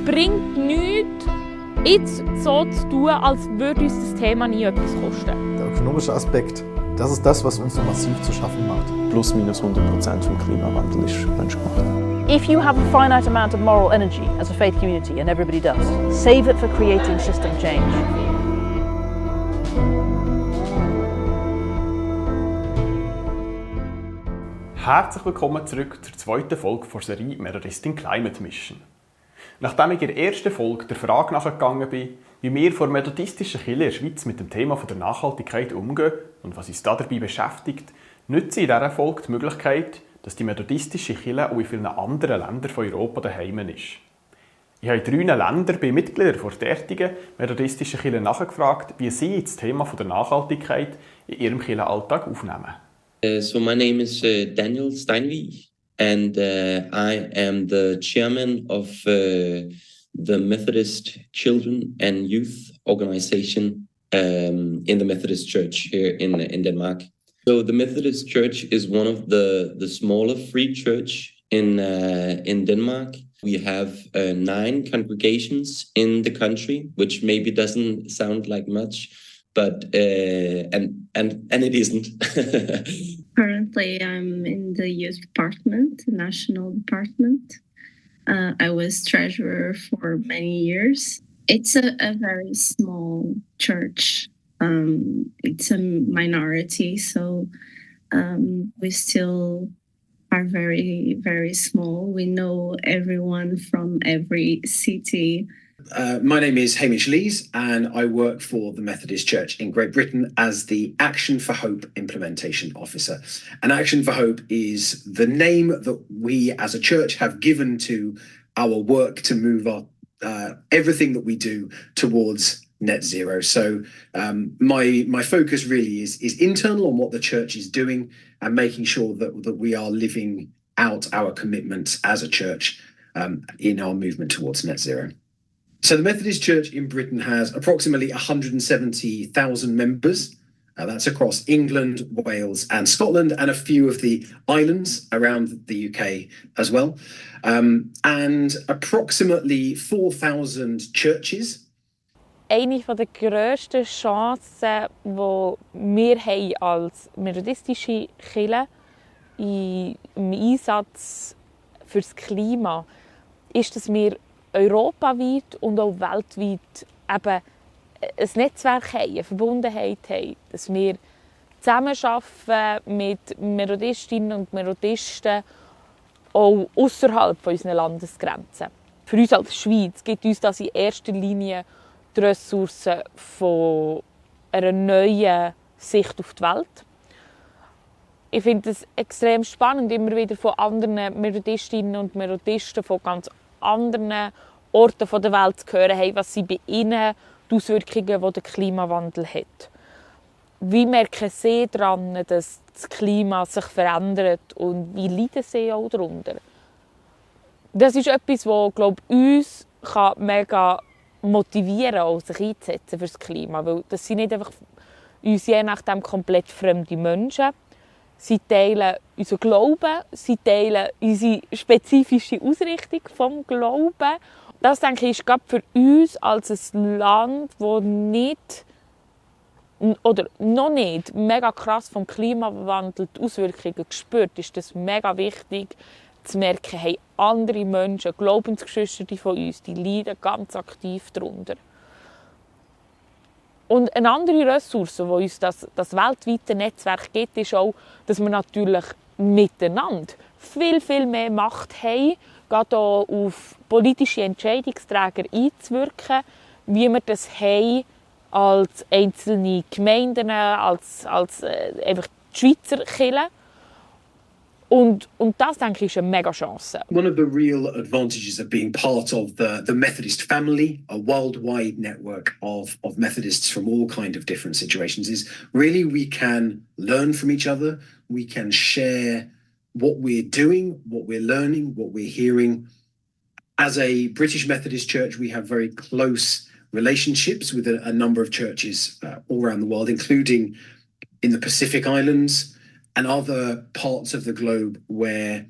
bringt nichts, jetzt so zu tun, als würde uns das Thema nie etwas kosten. Der ökonomische Aspekt, das ist das, was uns so massiv zu schaffen macht. Plus minus 100% vom Klimawandel ist menschgemacht. If you have a finite amount of moral energy as a faith community, and everybody does, save it for creating system change. Herzlich willkommen zurück zur zweiten Folge der Serie Methodist in Climate Mission. Nachdem ich in der ersten Folge der Frage nachgegangen bin, wie wir vor methodistischen Kirche in der Schweiz mit dem Thema der Nachhaltigkeit umgehen und was uns dabei beschäftigt, nutze ich in dieser Folge die Möglichkeit, dass die methodistische Kirche auch in vielen anderen Ländern von Europa daheim ist. Ich habe in 3 Ländern bei Mitgliedern der derartigen methodistischen Kirche nachgefragt, wie sie das Thema der Nachhaltigkeit in ihrem Kirchenalltag aufnehmen. So my name is Daniel Steinweg, and I am the chairman of the Methodist Children and Youth Organization in the Methodist Church here in Denmark. So the Methodist Church is one of the smaller free church in Denmark. We have 9 congregations in the country, which maybe doesn't sound like much, but and it isn't. Currently, I'm in the youth department, the national department. I was treasurer for many years. It's a very small church. It's a minority, so we still are very, very small. We know everyone from every city. My name is Hamish Lees, and I work for the Methodist Church in Great Britain as the Action for Hope Implementation Officer. And Action for Hope is the name that we as a church have given to our work to move everything that we do towards net zero. So my focus really is internal on what the church is doing and making sure that we are living out our commitments as a church in our movement towards net zero. So the Methodist Church in Britain has approximately 170,000 members. That's across England, Wales and Scotland and a few of the islands around the UK as well. And approximately 4,000 churches. Eine der grössten Chancen, die wir haben als methodistische Kirche im Einsatz für das Klima ist, dass wir europaweit und auch weltweit eben ein Netzwerk haben, eine Verbundenheit haben, dass wir zusammenarbeiten mit Methodistinnen und Methodisten auch außerhalb unserer Landesgrenzen. Für uns als Schweiz gibt uns das in erster Linie die Ressourcen von einer neuen Sicht auf die Welt. Ich finde es extrem spannend, immer wieder von anderen Methodistinnen und Methodisten von ganz anderen Orten der Welt zu hören, hey, was sie bei ihnen die Auswirkungen, die der Klimawandel hat. Wie merken sie daran, dass das Klima sich verändert und wie leiden sie auch darunter? Das ist etwas, das, glaube ich, uns mega motivieren kann, sich einzusetzen für das Klima. Weil das sind nicht einfach uns je nachdem komplett fremde Menschen. Sie teilen unseren Glauben, sie teilen unsere spezifische Ausrichtung vom Glauben. Das, denke ich, ist gerade für uns als ein Land, das nicht oder noch nicht mega krass vom Klimawandel die Auswirkungen spürt, ist das mega wichtig zu merken, hey, andere Menschen, Glaubensgeschwister von uns, die leiden ganz aktiv darunter. Und eine andere Ressource, die uns das weltweite Netzwerk gibt, ist auch, dass wir natürlich miteinander viel, viel mehr Macht haben, gerade auch auf politische Entscheidungsträger einzuwirken, wie wir das haben als einzelne Gemeinden, als einfach die Schweizer Kirche. Und das, denke ich, ist eine mega Chance. One of the real advantages of being part of the Methodist family, a worldwide network of Methodists from all kind of different situations, is really we can learn from each other, we can share what we're doing, what we're learning, what we're hearing. As a British Methodist church, we have very close relationships with a number of churches all around the world, including in the Pacific Islands and other parts of the globe where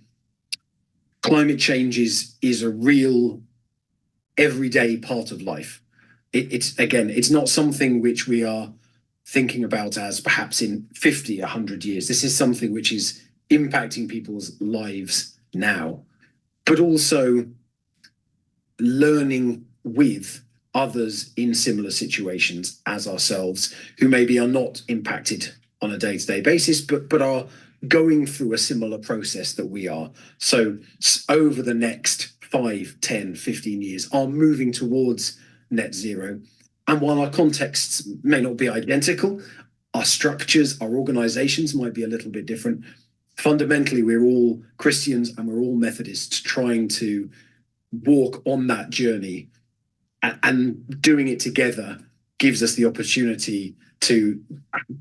climate change is a real everyday part of life. It's not something which we are thinking about as perhaps in 50, 100 years. This is something which is impacting people's lives now, but also learning with others in similar situations as ourselves who maybe are not impacted on a day-to-day basis, but are going through a similar process that we are. So over the next 5, 10, 15 years are moving towards net zero. And while our contexts may not be identical, our structures, our organizations might be a little bit different. Fundamentally, we're all Christians and we're all Methodists trying to walk on that journey, and doing it together gives us the opportunity to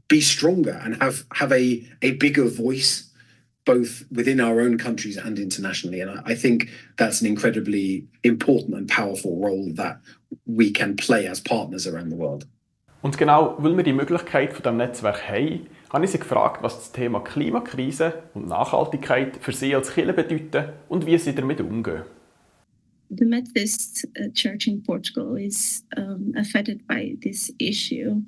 be stronger and have a bigger voice, both within our own countries and internationally. And I think that's an incredibly important and powerful role that we can play as partners around the world. Und genau weil wir die Möglichkeit von diesem Netzwerk haben, habe ich Sie gefragt, was das Thema Klimakrise und Nachhaltigkeit für Sie als Kirche bedeuten und wie Sie damit umgehen. The Methodist Church in Portugal is affected by this issue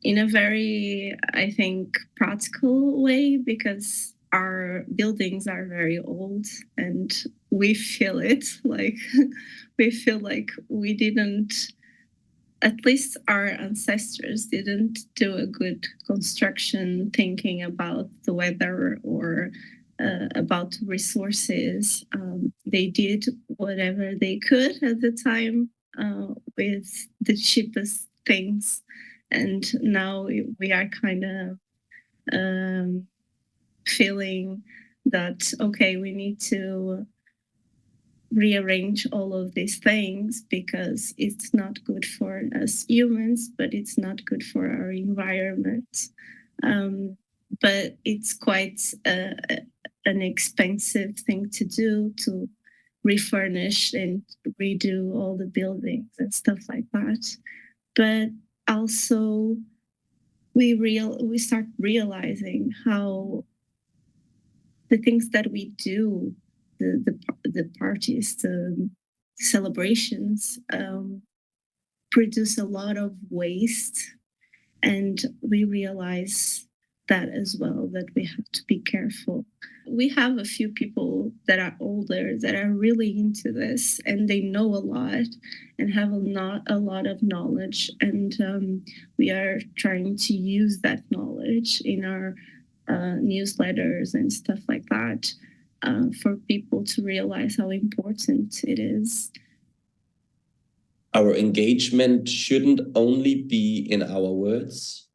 in a very, I think, practical way, because our buildings are very old and we feel it. Like we feel like we didn't, at least our ancestors didn't do a good construction thinking about the weather or about resources. They did whatever they could at the time with the cheapest things. And now we are kind of feeling that, okay, we need to rearrange all of these things because it's not good for us humans, but it's not good for our environment. But it's quite an expensive thing to do, to refurnish and redo all the buildings and stuff like that. But also we start realizing how the things that we do, the parties, the celebrations, produce a lot of waste, and we realize that as well, that we have to be careful. We have a few people that are older that are really into this, and they know a lot and have a lot of knowledge, and we are trying to use that knowledge in our newsletters and stuff like that for people to realize how important it is. Our engagement shouldn't only be in our words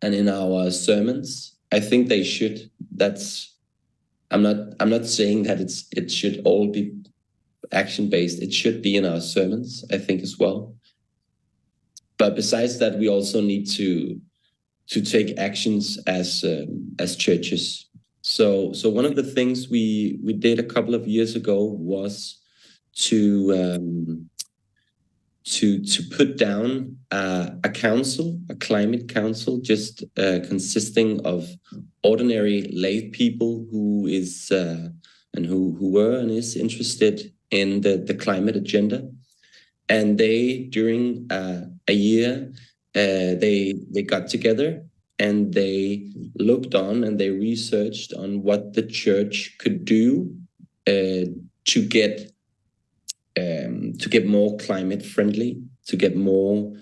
and in our sermons. I think they should. I'm not saying that it should all be action-based. It should be in our sermons, I think, as well. But besides that, we also need to take actions as churches. So one of the things we did a couple of years ago was to put down a council, a climate council, just consisting of ordinary lay people who is and who were and is interested in the climate agenda. And they, during a year, they got together and they looked on and they researched on what the church could do to get more climate friendly, to get more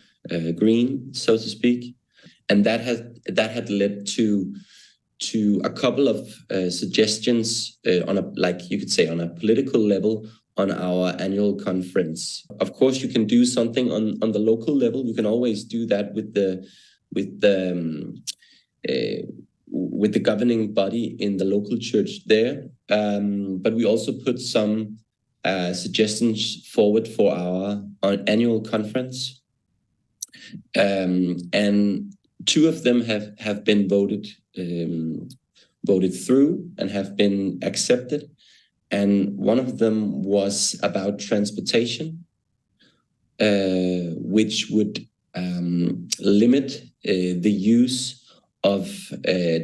green, so to speak. And that had led to a couple of suggestions on a political level on our annual conference. Of course, you can do something on the local level. You can always do that with the governing body in the local church there. But we also put some suggestions forward for our annual conference, and two of them have been voted through and have been accepted. And one of them was about transportation, which would limit the use of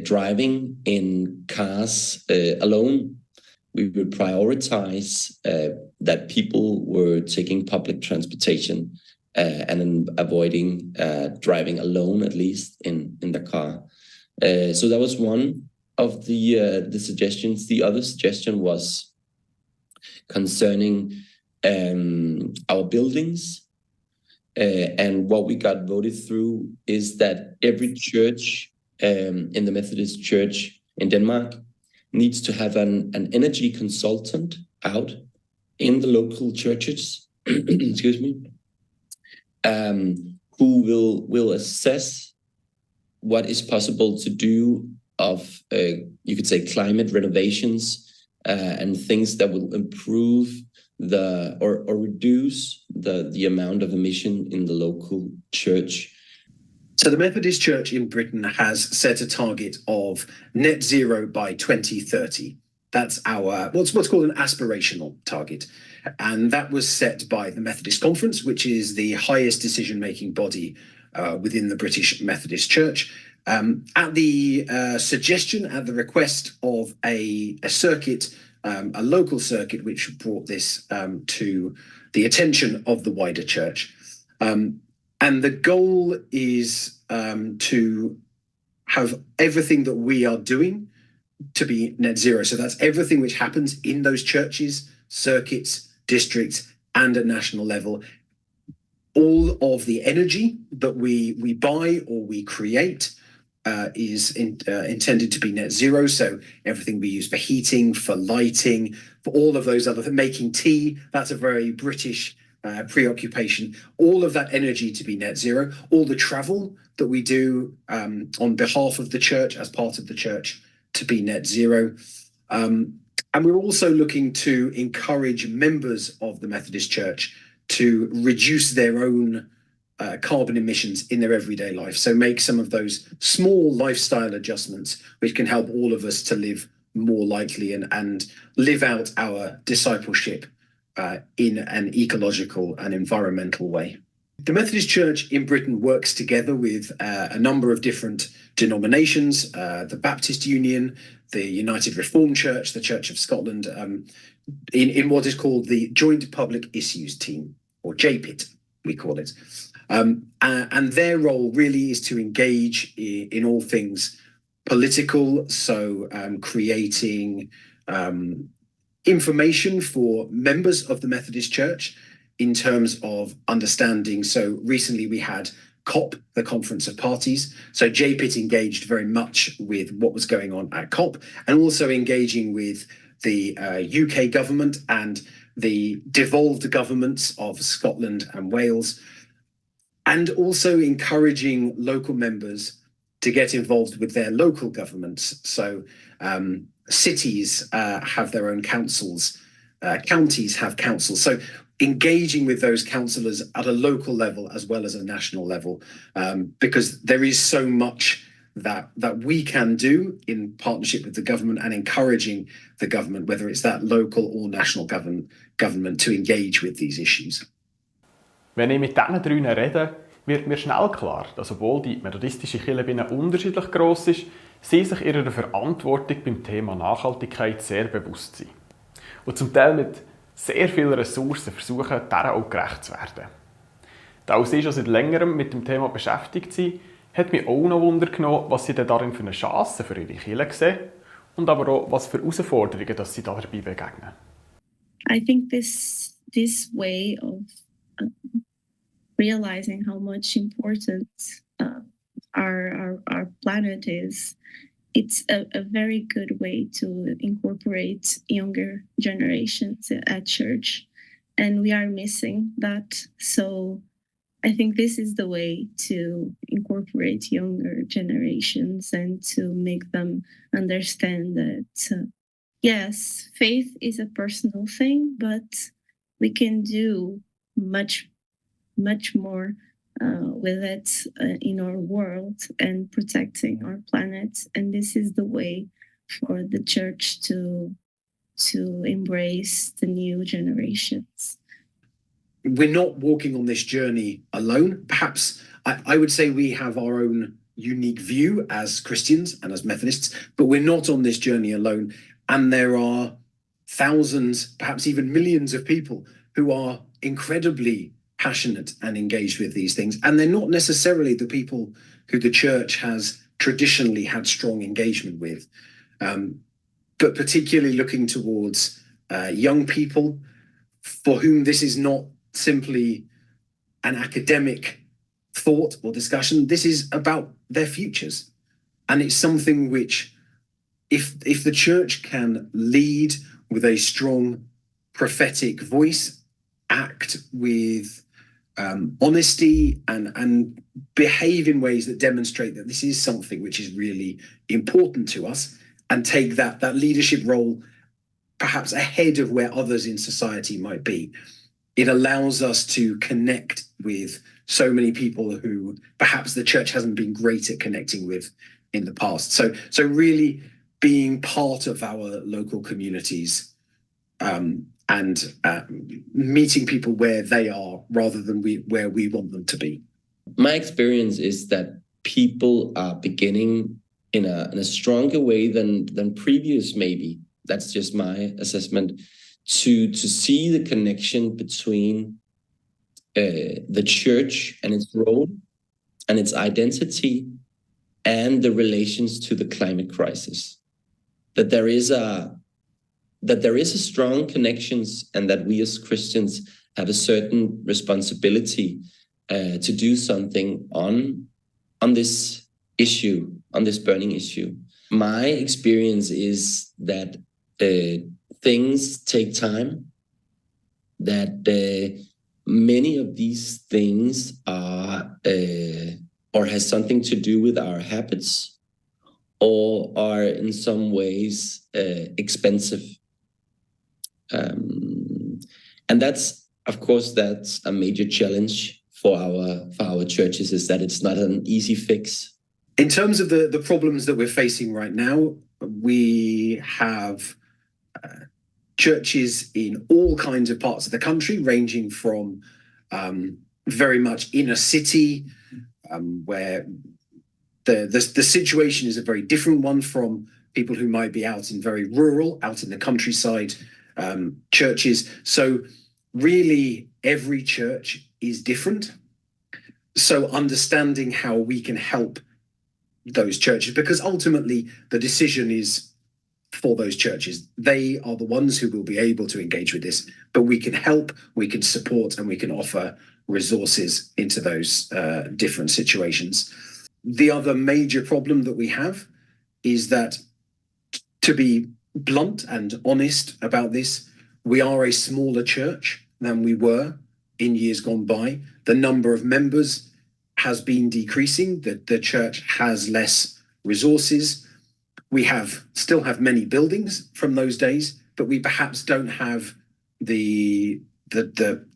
driving in cars alone. We would prioritize that people were taking public transportation and then avoiding driving alone, at least in the car. So that was one of the suggestions. The other suggestion was concerning our buildings. And what we got voted through is that every church in the Methodist Church in Denmark needs to have an energy consultant out in the local churches, excuse me, who will assess what is possible to do of, you could say, climate renovations and things that will improve or reduce the amount of emission in the local church. So the Methodist Church in Britain has set a target of net zero by 2030. That's our what's called an aspirational target. And that was set by the Methodist Conference, which is the highest decision-making body within the British Methodist Church. At the suggestion, at the request of a circuit, a local circuit, which brought this to the attention of the wider church. And the goal is to have everything that we are doing to be net zero. So that's everything which happens in those churches, circuits, districts, and at national level. All of the energy that we buy or we create is intended to be net zero. So everything we use for heating, for lighting, for all of those other things, making tea, that's a very British preoccupation. All of that energy to be net zero. All the travel that we do on behalf of the church, as part of the church, to be net zero. And we're also looking to encourage members of the Methodist Church to reduce their own carbon emissions in their everyday life. So make some of those small lifestyle adjustments, which can help all of us to live more lightly and live out our discipleship in an ecological and environmental way. The Methodist Church in Britain works together with a number of different denominations, the Baptist Union, the United Reformed Church, the Church of Scotland, in what is called the Joint Public Issues Team, or JPIT, we call it. And their role really is to engage in all things political, so creating information for members of the Methodist Church in terms of understanding. So recently we had COP, the Conference of Parties. So JPIT engaged very much with what was going on at COP, and also engaging with the UK government and the devolved governments of Scotland and Wales, and also encouraging local members to get involved with their local governments. So cities have their own councils, counties have councils. So engaging with those councillors at a local level as well as a national level, because there is so much that we can do in partnership with the government, and encouraging the government, whether it's that local or national government, to engage with these issues. Wenn ich mit diesen drei rede, wird mir schnell klar, dass obwohl die methodistische Kirche bei ihnen unterschiedlich gross ist, sie sich ihrer Verantwortung beim Thema Nachhaltigkeit sehr bewusst sind. Und zum Teil mit sehr vielen Ressourcen versuchen, dieser auch gerecht zu werden. Da auch sie schon seit längerem mit dem Thema beschäftigt sind, hat mich auch noch Wunder genommen, was sie denn darin für eine Chance für ihre Kirche sehen und aber auch, was für Herausforderungen dass sie dabei begegnen. I think this way of realizing how much important our planet is, it's a very good way to incorporate younger generations at church, and we are missing that. So I think this is the way to incorporate younger generations and to make them understand that, yes, faith is a personal thing, but we can do much more with it in our world and protecting our planet. And this is the way for the church to embrace the new generations. We're not walking on this journey alone. Perhaps I would say we have our own unique view as Christians and as Methodists, but we're not on this journey alone. And there are thousands, perhaps even millions of people who are incredibly passionate and engaged with these things. And they're not necessarily the people who the church has traditionally had strong engagement with, but particularly looking towards young people for whom this is not simply an academic thought or discussion. This is about their futures. And it's something which, if the church can lead with a strong prophetic voice, act with honesty and behave in ways that demonstrate that this is something which is really important to us, and take that leadership role perhaps ahead of where others in society might be, it allows us to connect with so many people who perhaps the church hasn't been great at connecting with in the past. So really being part of our local communities and meeting people where they are rather than where we want them to be. My experience is that people are beginning in a stronger way than previous, maybe. That's just my assessment, to see the connection between the church and its role and its identity and the relations to the climate crisis. That there is a strong connections, and that we as Christians have a certain responsibility to do something on this issue, on this burning issue. My experience is that things take time, that many of these things are or has something to do with our habits, or are in some ways expensive. And that's, of course, that's a major challenge for our churches, is that it's not an easy fix. In terms of the problems that we're facing right now, we have churches in all kinds of parts of the country, ranging from very much inner city, where the situation is a very different one from people who might be out in very rural, out in the countryside churches. So really every church is different. So understanding how we can help those churches, because ultimately the decision is for those churches. They are the ones who will be able to engage with this, but we can help, we can support, and we can offer resources into those different situations. The other major problem that we have is that, to be blunt and honest about this, we are a smaller church than we were in years gone by. The number of members has been decreasing. The church has less resources. We still have many buildings from those days, but we perhaps don't have the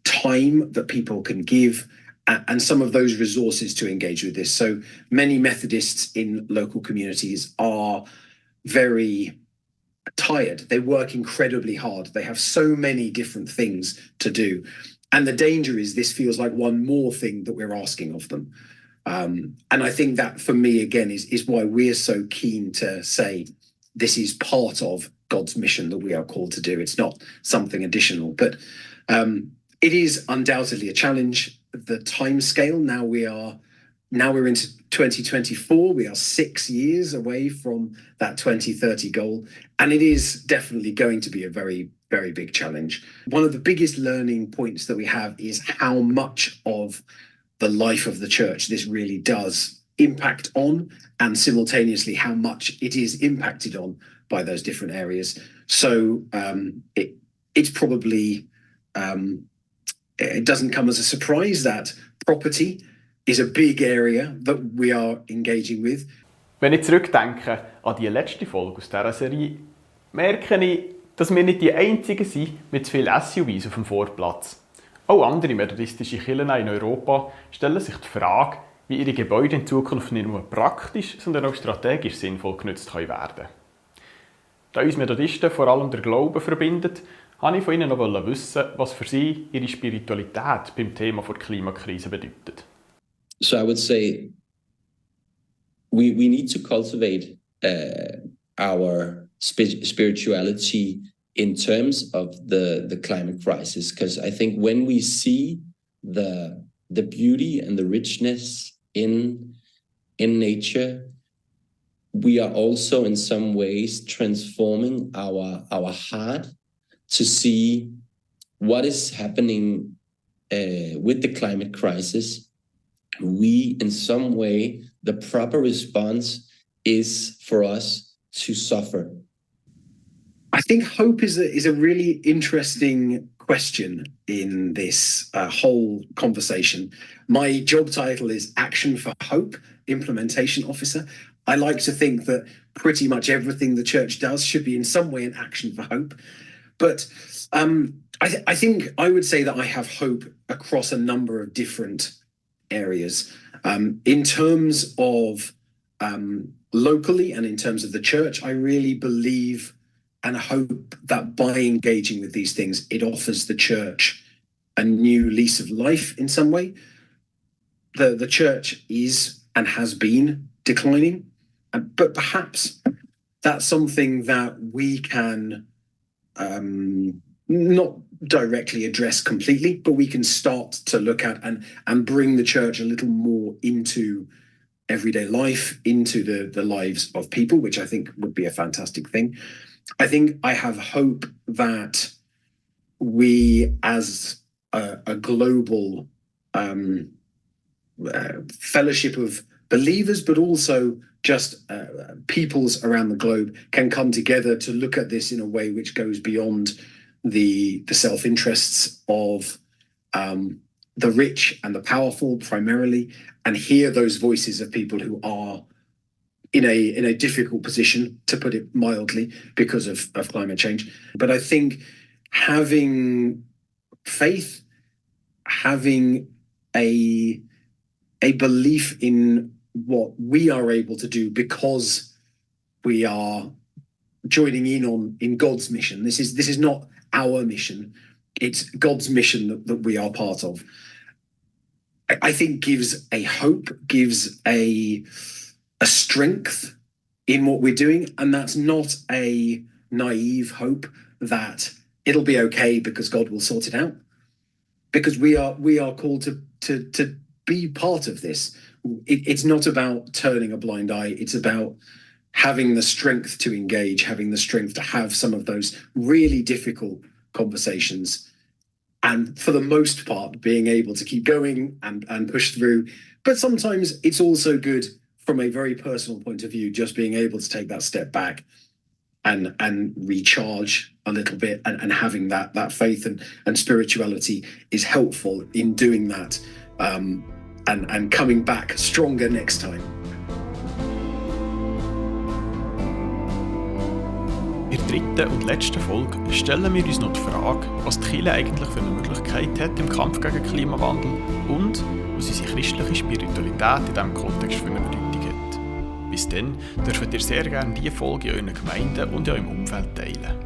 time that people can give and some of those resources to engage with this. So many Methodists in local communities are very tired. They work incredibly hard. They have so many different things to do. And the danger is this feels like one more thing that we're asking of them. And I think that, for me, again, is why we're so keen to say this is part of God's mission that we are called to do. It's not something additional, but it is undoubtedly a challenge. The time scale, now we're into 2024. We are 6 years away from that 2030 goal. And it is definitely going to be a very, very big challenge. One of the biggest learning points that we have is how much of the life of the church this really does impact on, and simultaneously how much it is impacted on by those different areas. So it's probably, it doesn't come as a surprise that property is a big area that we are engaging with. Wenn ich zurückdenke an die letzte Folge aus dieser Serie, merke ich, dass wir nicht die Einzigen sind mit zu vielen SUVs auf dem Vorplatz. Auch andere methodistische Kirchen in Europa stellen sich die Frage, wie ihre Gebäude in Zukunft nicht nur praktisch, sondern auch strategisch sinnvoll genutzt werden können. Da uns Methodisten vor allem der Glaube verbindet, wollte ich von Ihnen noch wissen, was für Sie Ihre Spiritualität beim Thema der Klimakrise bedeutet. So I would say we need to cultivate our spirituality in terms of the climate crisis, because I think when we see the beauty and the richness in nature, we are also in some ways transforming our heart to see what is happening with the climate crisis. We, in some way, the proper response is for us to suffer. I think hope is a really interesting question in this whole conversation. My job title is Action for Hope Implementation Officer. I like to think that pretty much everything the church does should be in some way an action for hope. But I think I would say that I have hope across a number of different areas. In terms of locally and in terms of the church, I really believe and hope that by engaging with these things, it offers the church a new lease of life in some way. The church is and has been declining, but perhaps that's something that we can not directly address completely, but we can start to look at and bring the church a little more into everyday life, into the lives of people, which I think would be a fantastic thing. I think I have hope that we, as a global fellowship of believers, but also just peoples around the globe, can come together to look at this in a way which goes beyond the self-interests of the rich and the powerful primarily, and hear those voices of people who are in a difficult position, to put it mildly, because of climate change. But I think having faith, having a belief in what we are able to do because we are joining in God's mission. This is not our mission. It's God's mission that we are part of. I think gives a hope, gives a strength in what we're doing. And that's not a naive hope that it'll be okay because God will sort it out. Because we are called to be part of this. It's not about turning a blind eye. It's about having the strength to engage, having the strength to have some of those really difficult conversations. And for the most part, being able to keep going and push through. But sometimes it's also good from a very personal point of view, just being able to take that step back and recharge a little bit, and having that faith and spirituality is helpful in doing that, and coming back stronger next time. In der dritten und letzten Folge stellen wir uns noch die Frage, was die Kirche eigentlich für eine Möglichkeit hat im Kampf gegen den Klimawandel und was unsere christliche Spiritualität in diesem Kontext für eine Bedeutung hat. Bis dann dürft ihr sehr gerne diese Folge in euren Gemeinden und in eurem Umfeld teilen.